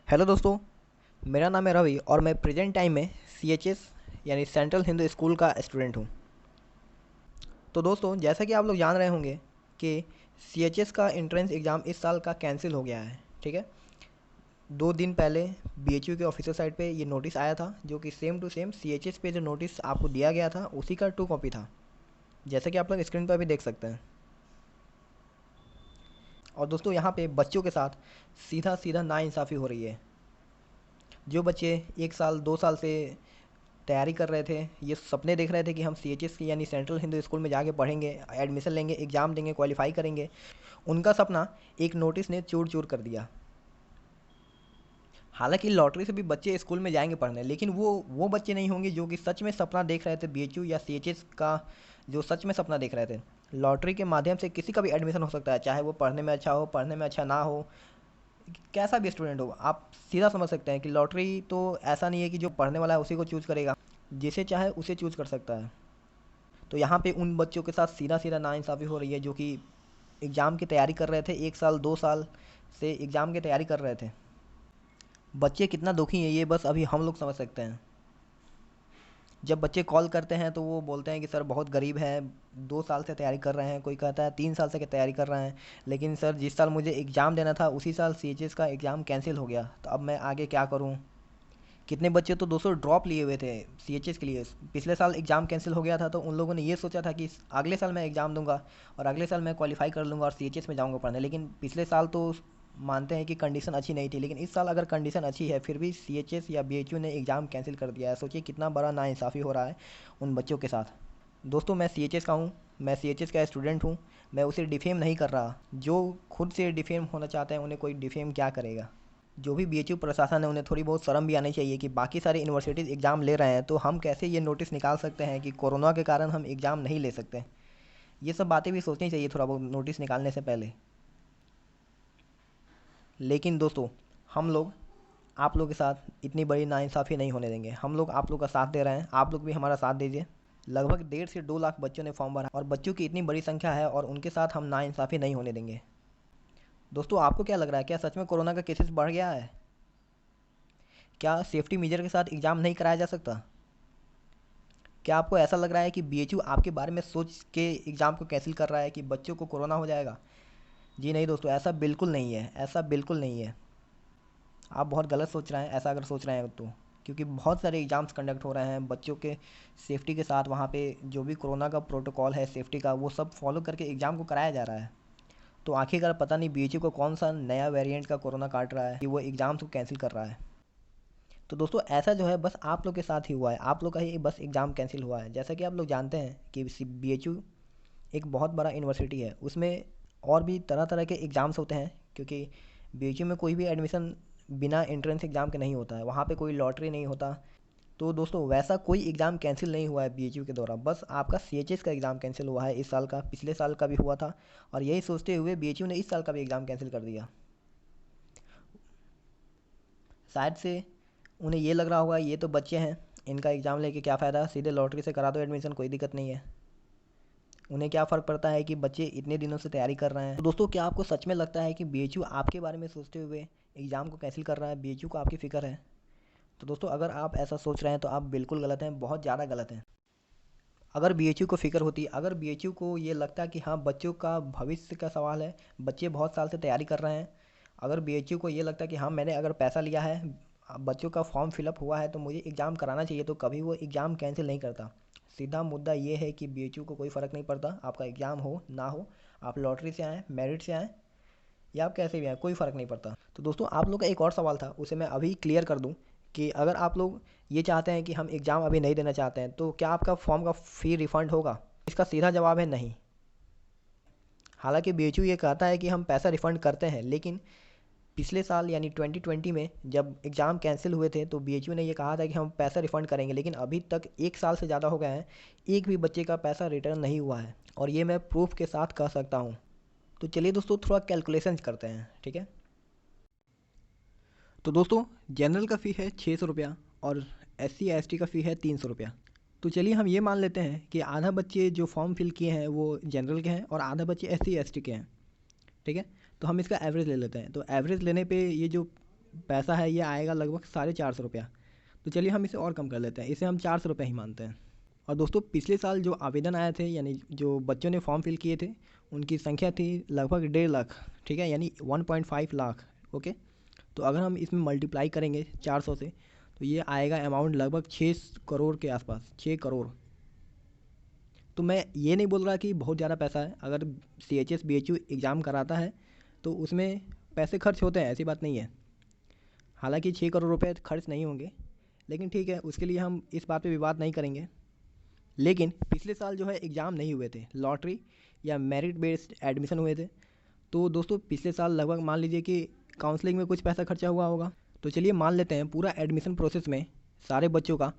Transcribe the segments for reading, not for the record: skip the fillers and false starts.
Hello दोस्तों, मेरा नाम है रवि और मैं प्रेजेंट टाइम में सीएचएस यानी सेंट्रल हिंदू स्कूल का स्टूडेंट हूँ। तो दोस्तों, जैसा कि आप लोग जान रहे होंगे कि सीएचएस का एंट्रेंस एग्ज़ाम इस साल का कैंसिल हो गया है। ठीक है, 2 दिन पहले बीएचयू के ऑफिशियल साइट पे ये नोटिस आया था, जो कि सेम टू सेम सीएचएस पे जो नोटिस आपको दिया गया था उसी का 2 कॉपी था, जैसा कि आप लोग स्क्रीन पर भी देख सकते हैं। और दोस्तों, यहाँ पे बच्चों के साथ सीधा सीधा नाइंसाफ़ी हो रही है। जो बच्चे 1 साल 2 साल से तैयारी कर रहे थे, ये सपने देख रहे थे कि हम सीएचएस की यानी सेंट्रल हिंदू स्कूल में जाके पढ़ेंगे, एडमिशन लेंगे, एग्ज़ाम देंगे, क्वालिफाई करेंगे, उनका सपना एक नोटिस ने चूर चूर कर दिया। हालांकि लॉटरी से भी बच्चे स्कूल में जाएंगे पढ़ने, लेकिन वो बच्चे नहीं होंगे जो कि सच में सपना देख रहे थे बीएचयू या सीएचएस का, जो सच में सपना देख रहे थे। लॉटरी के माध्यम से किसी का भी एडमिशन हो सकता है, चाहे वो पढ़ने में अच्छा हो, पढ़ने में अच्छा ना हो, कैसा भी स्टूडेंट हो। आप सीधा समझ सकते हैं कि लॉटरी तो ऐसा नहीं है कि जो पढ़ने वाला है उसी को चूज़ करेगा, जिसे चाहे उसे चूज़ कर सकता है। तो यहाँ पे उन बच्चों के साथ सीधा सीधा नाइंसाफ़ी हो रही है जो कि एग्ज़ाम की तैयारी कर रहे थे, 1 साल 2 साल से एग्ज़ाम की तैयारी कर रहे थे। बच्चे कितना दुखी हैं ये बस अभी हम लोग समझ सकते हैं। जब बच्चे कॉल करते हैं तो वो बोलते हैं कि सर बहुत गरीब है, 2 साल से तैयारी कर रहे हैं, कोई कहता है 3 साल से तैयारी कर रहे हैं, लेकिन सर जिस साल मुझे एग्ज़ाम देना था उसी साल सीएचएस का एग्ज़ाम कैंसिल हो गया, तो अब मैं आगे क्या करूँ। कितने बच्चे तो 200 ड्रॉप लिए हुए थे सीएचएस के लिए। पिछले साल एग्ज़ाम कैंसिल हो गया था तो उन लोगों ने ये सोचा था कि अगले साल मैं एग्ज़ाम दूंगा और अगले साल मैं क्वालिफाई कर लूँगा और सीएचएस में जाऊँगा पढ़ने, लेकिन पिछले साल तो मानते हैं कि कंडीशन अच्छी नहीं थी, लेकिन इस साल अगर कंडीशन अच्छी है फिर भी सीएचएस या बीएचयू ने एग्ज़ाम कैंसिल कर दिया है। सोचिए कितना बड़ा नाइंसाफ़ी हो रहा है उन बच्चों के साथ। दोस्तों, मैं सीएचएस का हूँ, मैं सीएचएस का स्टूडेंट हूँ, मैं उसे डिफेम नहीं कर रहा। जो खुद से डिफेम होना चाहते हैं उन्हें कोई डिफेम क्या करेगा। जो भी बीएचयू प्रशासन है उन्हें थोड़ी बहुत शर्म भी आनी चाहिए कि बाकी सारी यूनिवर्सिटीज़ एग्ज़ाम ले रहे हैं तो हम कैसे ये नोटिस निकाल सकते हैं कि कोरोना के कारण हम एग्ज़ाम नहीं ले सकते। ये सब बातें भी सोचनी चाहिए थोड़ा बहुत नोटिस निकालने से पहले। लेकिन दोस्तों, हम लोग आप लोग के साथ इतनी बड़ी नाइंसाफ़ी नहीं होने देंगे। हम लोग आप लोग का साथ दे रहे हैं, आप लोग भी हमारा साथ दीजिए। लगभग 1.5 से 2 लाख बच्चों ने फॉर्म भरा और बच्चों की इतनी बड़ी संख्या है और उनके साथ हम नाइंसाफ़ी नहीं होने देंगे। दोस्तों, आपको क्या लग रहा है, क्या सच में कोरोना का केसेस बढ़ गया है? क्या सेफ्टी मेजर के साथ एग्ज़ाम नहीं कराया जा सकता? क्या आपको ऐसा लग रहा है कि बीएचयू आपके बारे में सोच के एग्ज़ाम को कैंसिल कर रहा है कि बच्चों को कोरोना हो जाएगा? जी नहीं दोस्तों, ऐसा बिल्कुल नहीं है, ऐसा बिल्कुल नहीं है। आप बहुत गलत सोच रहे हैं ऐसा अगर सोच रहे हैं तो, क्योंकि बहुत सारे एग्ज़ाम्स कंडक्ट हो रहे हैं बच्चों के सेफ्टी के साथ। वहाँ पे जो भी कोरोना का प्रोटोकॉल है सेफ्टी का, वो सब फॉलो करके एग्ज़ाम को कराया जा रहा है। तो आखिरकार पता नहीं बीएचयू को कौन सा नया वेरिएंट का कोरोना काट रहा है कि वो एग्ज़ाम्स को कैंसिल कर रहा है। तो दोस्तों, ऐसा जो है बस आप लोग के साथ ही हुआ है, आप लोग का ही बस एग्ज़ाम कैंसिल हुआ है। जैसा कि आप लोग जानते हैं कि बीएचयू एक बहुत बड़ा यूनिवर्सिटी है, उसमें और भी तरह तरह के एग्ज़ाम्स होते हैं, क्योंकि बीएचयू में कोई भी एडमिशन बिना एंट्रेंस एग्ज़ाम के नहीं होता है, वहाँ पे कोई लॉटरी नहीं होता। तो दोस्तों, वैसा कोई एग्ज़ाम कैंसिल नहीं हुआ है बीएचयू के द्वारा, बस आपका सीएचएस का एग्ज़ाम कैंसिल हुआ है इस साल का, पिछले साल का भी हुआ था, और यही सोचते हुए बीएचयू ने इस साल का भी एग्ज़ाम कैंसिल कर दिया। शायद से उन्हें ये लग रहा होगा ये तो बच्चे हैं, इनका एग्ज़ाम लेके क्या फ़ायदा, सीधे लॉटरी से करा दो एडमिशन, कोई दिक्कत नहीं है। उन्हें क्या फ़र्क पड़ता है कि बच्चे इतने दिनों से तैयारी कर रहे हैं। तो दोस्तों, क्या आपको सच में लगता है कि बीएचयू आपके बारे में सोचते हुए एग्ज़ाम को कैंसिल कर रहा है? बीएचयू को आपकी फ़िक्र है? तो दोस्तों, अगर आप ऐसा सोच रहे हैं तो आप बिल्कुल गलत हैं, बहुत ज़्यादा गलत हैं। अगर बीएचयू को फ़िक्र होती, अगर बीएचयू को ये लगता कि हाँ बच्चों का भविष्य का सवाल है, बच्चे बहुत साल से तैयारी कर रहे हैं, अगर बीएचयू को ये लगता कि हाँ मैंने अगर पैसा लिया है, बच्चों का फॉर्म फिलअप हुआ है तो मुझे एग्ज़ाम कराना चाहिए, तो कभी वो एग्ज़ाम कैंसिल नहीं करता। सीधा मुद्दा ये है कि बीएचयू को कोई फ़र्क नहीं पड़ता आपका एग्ज़ाम हो ना हो, आप लॉटरी से आएँ, मेरिट से आएँ, या आप कैसे भी आएँ, कोई फ़र्क नहीं पड़ता। तो दोस्तों, आप लोग का एक और सवाल था, उसे मैं अभी क्लियर कर दूँ कि अगर आप लोग ये चाहते हैं कि हम एग्ज़ाम अभी नहीं देना चाहते हैं तो क्या आपका फॉर्म का फ़ी रिफ़ंड होगा? इसका सीधा जवाब है नहीं। हालांकि बीएचयू ये कहता है कि हम पैसा रिफ़ंड करते हैं, लेकिन पिछले साल यानी 2020 में जब एग्ज़ाम कैंसिल हुए थे तो बीएचयू ने ये कहा था कि हम पैसा रिफ़ंड करेंगे, लेकिन अभी तक 1 साल से ज़्यादा हो गए हैं, एक भी बच्चे का पैसा रिटर्न नहीं हुआ है, और ये मैं प्रूफ के साथ कह सकता हूँ। तो चलिए दोस्तों, थोड़ा कैलकुलेशन करते हैं, ठीक है। तो दोस्तों, जनरल का फ़ी है 600 रुपया और SC ST का फ़ी है 300 रुपया। तो चलिए हम ये मान लेते हैं कि आधा बच्चे जो फॉर्म फिल किए हैं वो जनरल के हैं और आधा बच्चे SC ST के हैं, ठीक है। तो हम इसका एवरेज ले लेते हैं, तो एवरेज लेने पे ये जो पैसा है ये आएगा लगभग 450 रुपया। तो चलिए हम इसे और कम कर लेते हैं, इसे हम 400 रुपये ही मानते हैं। और दोस्तों पिछले साल जो आवेदन आए थे यानी जो बच्चों ने फॉर्म फिल किए थे उनकी संख्या थी लगभग 1.5 लाख, ठीक है, यानी 1.5 लाख। ओके, तो अगर हम इसमें मल्टीप्लाई करेंगे 400 से तो ये आएगा अमाउंट लगभग 6 करोड़ के आसपास, 6 करोड़। तो मैं ये नहीं बोल रहा कि बहुत ज़्यादा पैसा है, अगर CHS BHU एग्ज़ाम कराता है तो उसमें पैसे खर्च होते हैं, ऐसी बात नहीं है। हालांकि 6 करोड़ रुपए खर्च नहीं होंगे, लेकिन ठीक है, उसके लिए हम इस बात पे विवाद नहीं करेंगे। लेकिन पिछले साल जो है एग्ज़ाम नहीं हुए थे, लॉटरी या मेरिट बेस्ड एडमिशन हुए थे। तो दोस्तों पिछले साल लगभग मान लीजिए कि काउंसलिंग में कुछ पैसा खर्चा हुआ होगा। तो चलिए मान लेते हैं पूरा एडमिशन प्रोसेस में सारे बच्चों का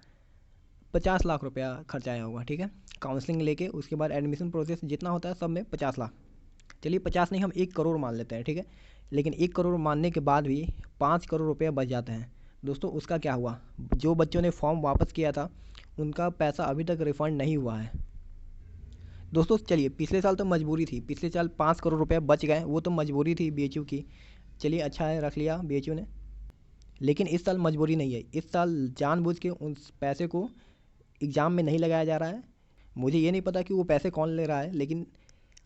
50 लाख रुपया खर्च आया होगा, ठीक है, काउंसलिंग लेके उसके बाद एडमिशन प्रोसेस जितना होता है सब में 50 लाख। चलिए 50 नहीं, हम 1 करोड़ मान लेते हैं, ठीक है। लेकिन 1 करोड़ मानने के बाद भी 5 करोड़ रुपया बच जाते हैं। दोस्तों उसका क्या हुआ, जो बच्चों ने फॉर्म वापस किया था उनका पैसा अभी तक रिफ़ंड नहीं हुआ है। दोस्तों चलिए पिछले साल तो मजबूरी थी, पिछले साल 5 करोड़ रुपया बच गए, वो तो मजबूरी थी BHU की। चलिए अच्छा है, रख लिया BHU ने। लेकिन इस साल मजबूरी नहीं है, इस साल जानबूझ के उस पैसे को एग्ज़ाम में नहीं लगाया जा रहा है। मुझे ये नहीं पता कि वो पैसे कौन ले रहा है, लेकिन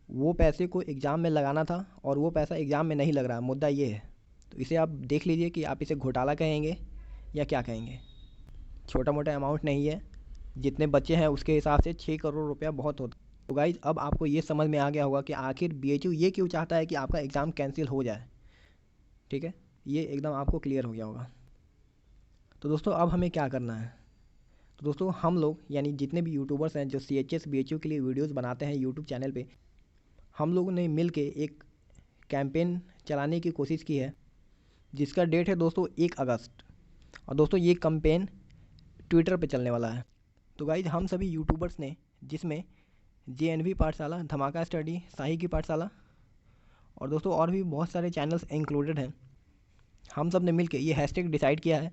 वो पैसे को एग्ज़ाम में लगाना था और वो पैसा एग्ज़ाम में नहीं लग रहा है, मुद्दा ये है। तो इसे आप देख लीजिए कि आप इसे घोटाला कहेंगे या क्या कहेंगे। छोटा मोटा अमाउंट नहीं है, जितने बच्चे हैं उसके हिसाब से 6 करोड़ रुपया बहुत होता है। तो गाइज अब आपको ये समझ में आ गया होगा कि आखिर BHU ये क्यों चाहता है कि आपका एग्ज़ाम कैंसिल हो जाए, ठीक है, ये एकदम आपको क्लियर हो गया होगा। तो दोस्तों अब हमें क्या करना है, तो दोस्तों हम लोग यानी जितने भी यूट्यूबर्स हैं जो CHS BHU के लिए वीडियोज़ बनाते हैं यूट्यूब चैनल पे, हम लोगों ने मिल के एक कैंपेन चलाने की कोशिश की है जिसका डेट है दोस्तों 1 अगस्त। और दोस्तों ये कैंपेन ट्विटर पे चलने वाला है। तो गाइज हम सभी यूट्यूबर्स ने, जिसमें JNV पाठशाला, धमाका स्टडी, साही की पाठशाला और दोस्तों और भी बहुत सारे चैनल्स इंक्लूडेड हैं, हम सब ने मिलकर ये हैशटैग डिसाइड किया है।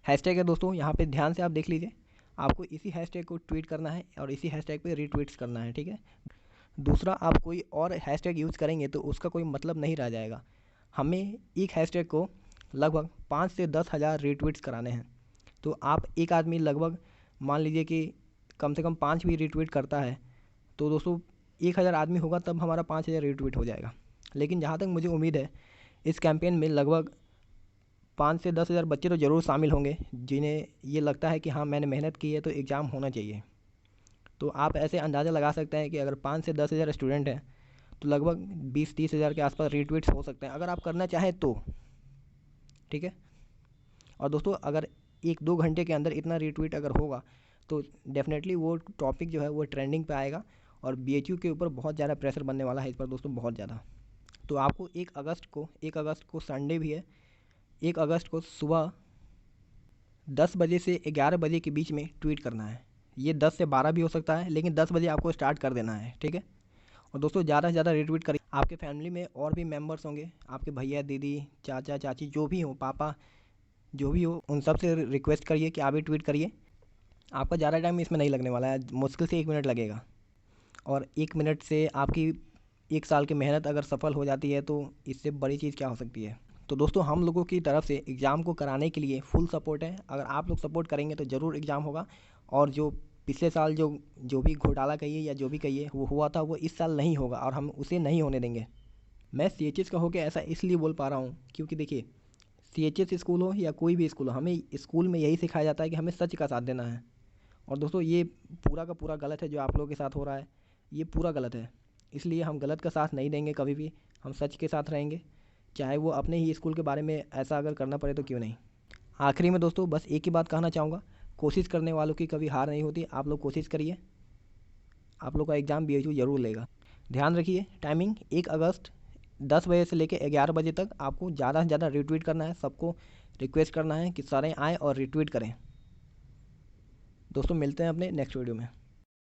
हैशटैग है दोस्तों यहाँ पे ध्यान से आप देख लीजिए, आपको इसी हैशटैग को ट्वीट करना है और इसी हैशटैग पे रीट्वीट्स करना है, ठीक है। दूसरा आप कोई और हैशटैग यूज़ करेंगे तो उसका कोई मतलब नहीं रह जाएगा। हमें एक हैशटैग को लगभग 5 से 10 हज़ार रीट्वीट्स कराने हैं। तो आप एक आदमी लगभग मान लीजिए कि कम से कम 5 भी रीट्वीट करता है तो दोस्तों 1000 आदमी होगा तब हमारा 5000 रीट्वीट हो जाएगा। लेकिन जहाँ तक मुझे उम्मीद है इस कैंपेन में लगभग 5 से 10 हज़ार बच्चे तो ज़रूर शामिल होंगे जिन्हें ये लगता है कि हाँ मैंने मेहनत की है तो एग्ज़ाम होना चाहिए। तो आप ऐसे अंदाज़ा लगा सकते हैं कि अगर 5 से 10 हज़ार स्टूडेंट हैं तो लगभग 20-30 हज़ार के आसपास रीट्वीट्स हो सकते हैं अगर आप करना चाहें तो, ठीक है। और दोस्तों अगर 1-2 घंटे के अंदर इतना रीट्वीट अगर होगा तो डेफिनेटली वो टॉपिक जो है वो ट्रेंडिंग पे आएगा और BHU के ऊपर बहुत ज़्यादा प्रेशर बनने वाला है इस पर दोस्तों, बहुत ज़्यादा। तो आपको 1 अगस्त को संडे भी है, 1 अगस्त को सुबह 10 बजे से 11 बजे के बीच में ट्वीट करना है। ये 10 से 12 भी हो सकता है लेकिन 10 बजे आपको स्टार्ट कर देना है, ठीक है। और दोस्तों ज़्यादा से ज़्यादा रीट्वीट करिए। आपके फैमिली में और भी मेंबर्स होंगे, आपके भैया दीदी चाचा चाची जो भी हो, पापा जो भी हो, उन सब से रिक्वेस्ट करिए कि आप भी ट्वीट करिए। आपका ज़्यादा टाइम इसमें नहीं लगने वाला है, मुश्किल से 1 मिनट लगेगा। और 1 मिनट से आपकी 1 साल की मेहनत अगर सफल हो जाती है तो इससे बड़ी चीज़ क्या हो सकती है। तो दोस्तों हम लोगों की तरफ से एग्ज़ाम को कराने के लिए फुल सपोर्ट है, अगर आप लोग सपोर्ट करेंगे तो ज़रूर एग्ज़ाम होगा। और जो पिछले साल जो भी घोटाला कहिए या जो भी कहिए वो हुआ था वो इस साल नहीं होगा और हम उसे नहीं होने देंगे। मैं CHS का होकर ऐसा इसलिए बोल पा रहा हूँ क्योंकि देखिए CHS स्कूल हो या कोई भी स्कूल हो, हमें स्कूल में यही सिखाया जाता है कि हमें सच का साथ देना है। और दोस्तों ये पूरा का पूरा गलत है जो आप लोगों के साथ हो रहा है, ये पूरा गलत है। इसलिए हम गलत का साथ नहीं देंगे कभी भी, हम सच के साथ रहेंगे, चाहे वो अपने ही स्कूल के बारे में ऐसा अगर करना पड़े तो क्यों नहीं। आखिरी में दोस्तों बस एक ही बात कहना चाहूँगा, कोशिश करने वालों की कभी हार नहीं होती। आप लोग कोशिश करिए, आप लोग का एग्ज़ाम BHU ज़रूर लेगा। ध्यान रखिए टाइमिंग 1 अगस्त 10 बजे से लेकर 11 बजे तक आपको ज़्यादा से ज़्यादा रिट्वीट करना है, सबको रिक्वेस्ट करना है कि सारे आएँ और रिट्वीट करें। दोस्तों मिलते हैं अपने नेक्स्ट वीडियो में।